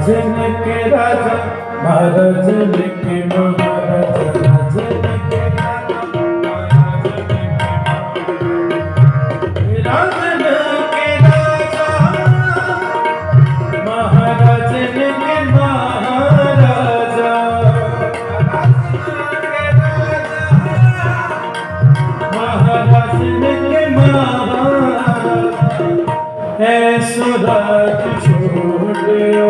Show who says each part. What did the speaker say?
Speaker 1: राजन के राजा महाराजन के महाराजा राजन के राजा राजन के राजा महाराजन के महाराजा महाराजन के महाराजा है सुराज छोड़ो